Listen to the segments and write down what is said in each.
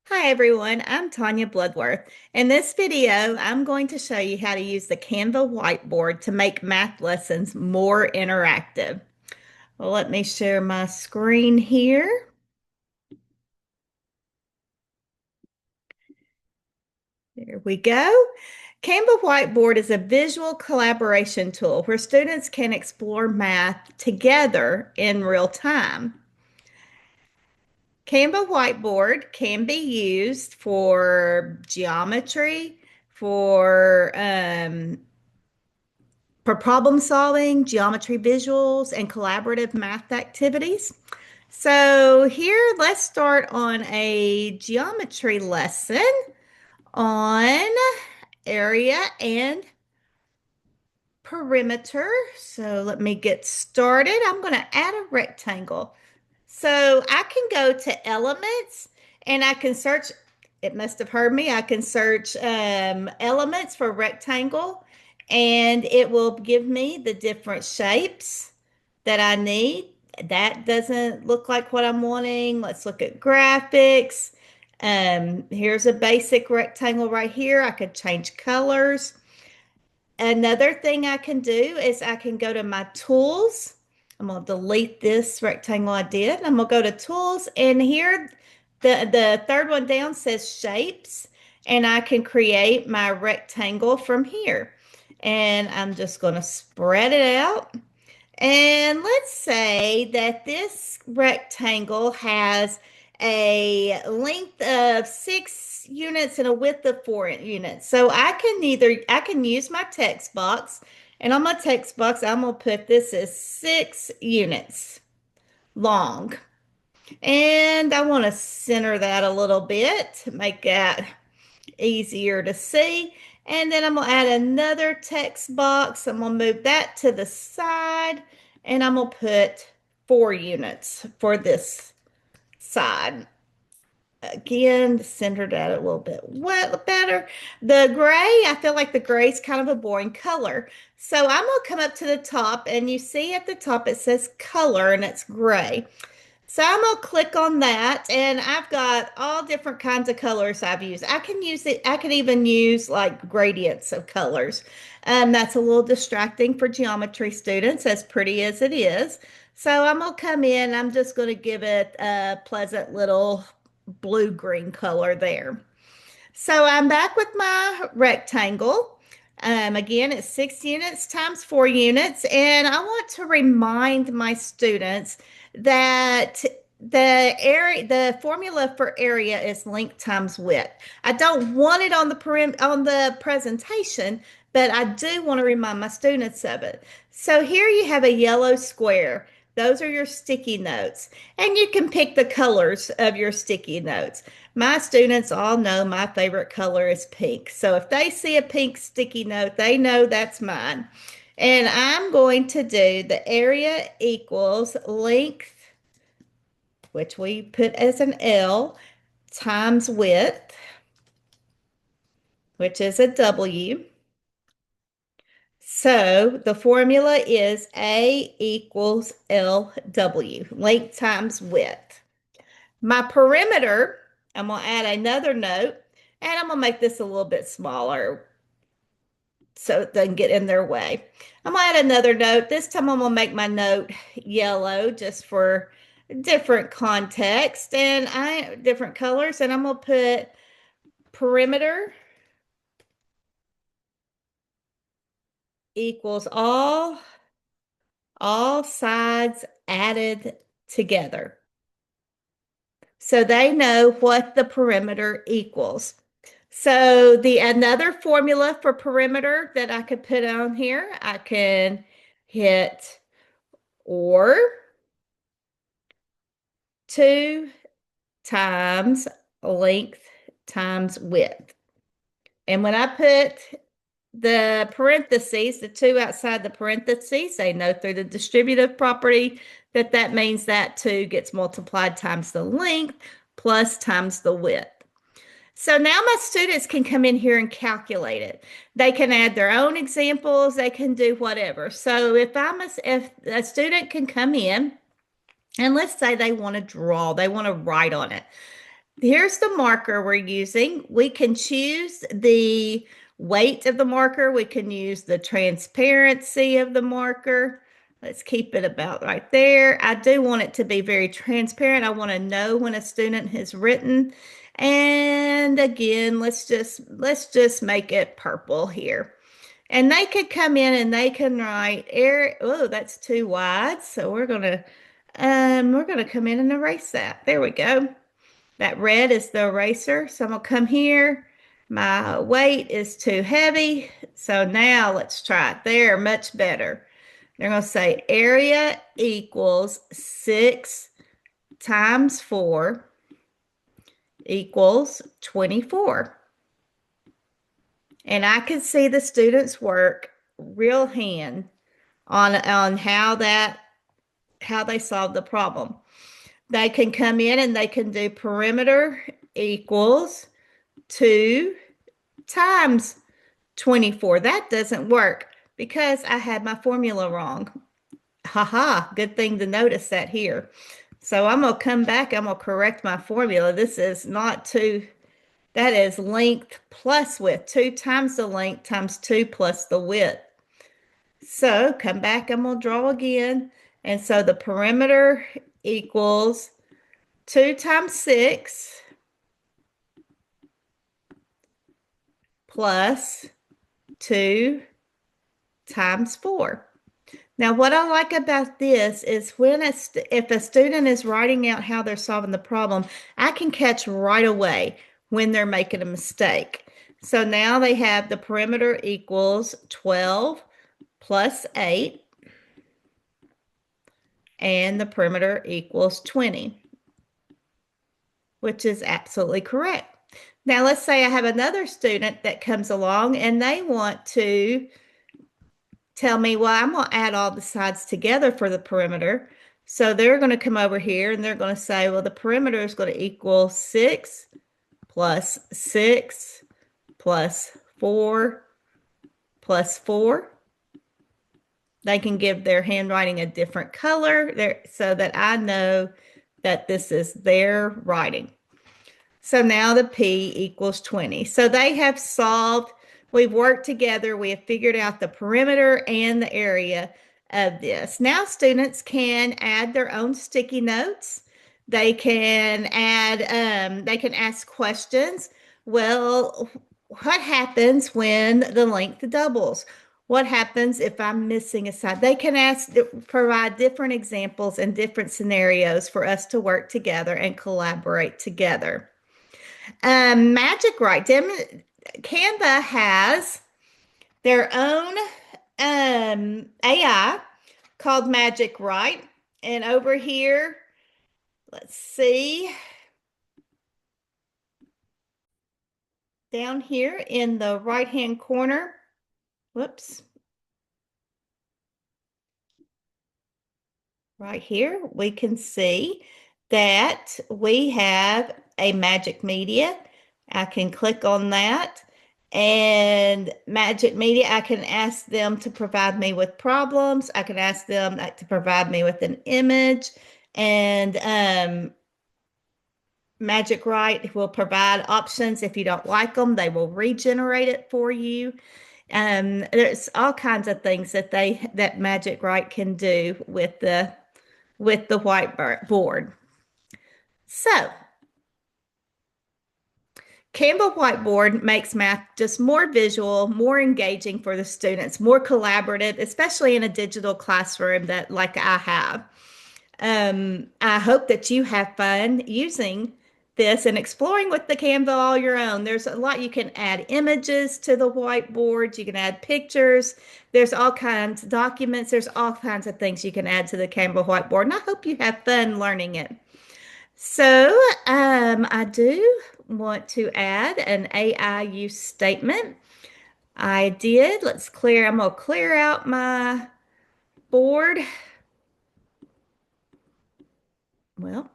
Hi everyone, I'm Tanya Bloodworth. In this video, I'm going to show you how to use the Canva whiteboard to make math lessons more interactive. Well, let me share my screen here. There we go. Canva Whiteboard is a visual collaboration tool where students can explore math together in real time. Canva Whiteboard can be used for geometry, for problem solving, geometry visuals, and collaborative math activities. So here, let's start on a geometry lesson on area and perimeter. So let me get started. I'm going to add a rectangle. So I can go to elements and I can search, it must have heard me. I can search elements for rectangle and it will give me the different shapes that I need. That doesn't look like what I'm wanting. Let's look at graphics. Here's a basic rectangle right here. I could change colors. Another thing I can do is I can go to my tools. I'm going to delete this rectangle I did. I'm going to go to tools and here the third one down says shapes and I can create my rectangle from here. And I'm just going to spread it out. And let's say that this rectangle has a length of 6 units and a width of 4 units. So I can use my text box, and on my text box, I'm gonna put this as 6 units long. And I want to center that a little bit to make that easier to see. And then I'm going to add another text box. I'm going to move that to the side and I'm going to put 4 units for this side. Again, center that a little bit better. The gray, I feel like the gray is kind of a boring color. So I'm going to come up to the top and you see at the top it says color and it's gray. So I'm gonna click on that and I've got all different kinds of colors I've used. I can use it, I can even use like gradients of colors. That's a little distracting for geometry students, as pretty as it is. So I'm gonna come in, I'm just gonna give it a pleasant little blue-green color there. So I'm back with my rectangle. Again, it's 6 units times 4 units. And I want to remind my students that the formula for area is length times width. I don't want it on the presentation, but I do want to remind my students of it. So here you have a yellow square. Those are your sticky notes. And you can pick the colors of your sticky notes. My students all know my favorite color is pink. So if they see a pink sticky note, they know that's mine. And I'm going to do the area equals length, which we put as an L, times width, which is a W. So the formula is A equals LW, length times width. My perimeter, I'm going to add another note, and I'm going to make this a little bit smaller so it doesn't get in their way. I'm going to add another note. This time I'm going to make my note yellow just for different context and different colors. And I'm going to put perimeter equals all sides added together. So they know what the perimeter equals. So the another formula for perimeter that I could put on here, I can hit or 2 times length times width. And when I put the parentheses, the 2 outside the parentheses, they know through the distributive property that that means that 2 gets multiplied times the length plus times the width. So now my students can come in here and calculate it. They can add their own examples. They can do whatever. So if a student can come in and let's say they want to draw, they want to write on it. here's the marker we're using. We can choose the weight of the marker. We can use the transparency of the marker. Let's keep it about right there. I do want it to be very transparent. I want to know when a student has written. And again, let's just make it purple here. And they could come in and they can write air. Oh, that's too wide. So we're gonna come in and erase that. There we go. That red is the eraser. So I'm gonna come here. My weight is too heavy. So now let's try it there. Much better. They're gonna say area equals 6 times 4 equals 24. And I can see the students work real hand on how they solve the problem. They can come in and they can do perimeter equals 2 times 24. That doesn't work because I had my formula wrong. Haha, good thing to notice that here. So I'm going to come back, I'm going to correct my formula. This is not 2, that is length plus width. 2 times the length times 2 plus the width. So come back, I'm going to draw again. And so the perimeter equals 2 times 6 plus 2 times 4. Now, what I like about this is if a student is writing out how they're solving the problem, I can catch right away when they're making a mistake. So now they have the perimeter equals 12 plus 8, and the perimeter equals 20, which is absolutely correct. Now, let's say I have another student that comes along and they want to tell me, well, I'm going to add all the sides together for the perimeter. So they're going to come over here and they're going to say, well, the perimeter is going to equal 6 plus 6 plus 4 plus 4. They can give their handwriting a different color there so that I know that this is their writing. So now the P equals 20. So they have solved, we've worked together, we have figured out the perimeter and the area of this. Now students can add their own sticky notes. They can they can ask questions. Well, what happens when the length doubles? What happens if I'm missing a side? They can provide different examples and different scenarios for us to work together and collaborate together. Magic Write. Canva has their own AI called Magic Write. And over here, let's see, down here in the right-hand corner, whoops, right here, we can see that we have a Magic Media. I can click on that. And Magic Media, I can ask them to provide me with problems. I can ask them to provide me with an image. And Magic Write will provide options. If you don't like them, they will regenerate it for you. There's all kinds of things that Magic Write can do with the whiteboard. So Canva Whiteboard makes math just more visual, more engaging for the students, more collaborative, especially in a digital classroom that like I have. I hope that you have fun using this and exploring with the Canva all your own. There's a lot you can add images to the whiteboard. You can add pictures. There's all kinds of documents. There's all kinds of things you can add to the Canva whiteboard. And I hope you have fun learning it. So I do want to add an AI use statement. I did. I'm going to clear out my board. Well,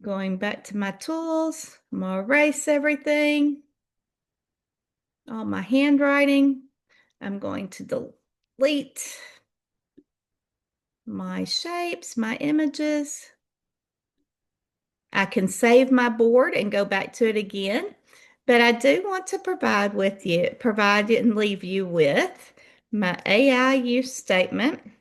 going back to my tools, I'm going to erase everything, all my handwriting. I'm going to delete. delete my shapes, my images. I can save my board and go back to it again, but I do want to provide it and leave you with my AI use statement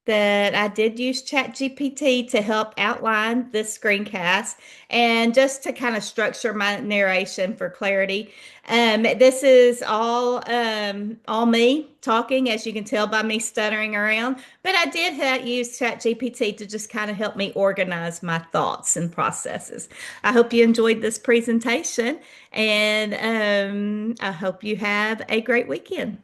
that I did use ChatGPT to help outline this screencast and just to kind of structure my narration for clarity. This is all me talking, as you can tell by me stuttering around, but I did use ChatGPT to just kind of help me organize my thoughts and processes. I hope you enjoyed this presentation, and I hope you have a great weekend.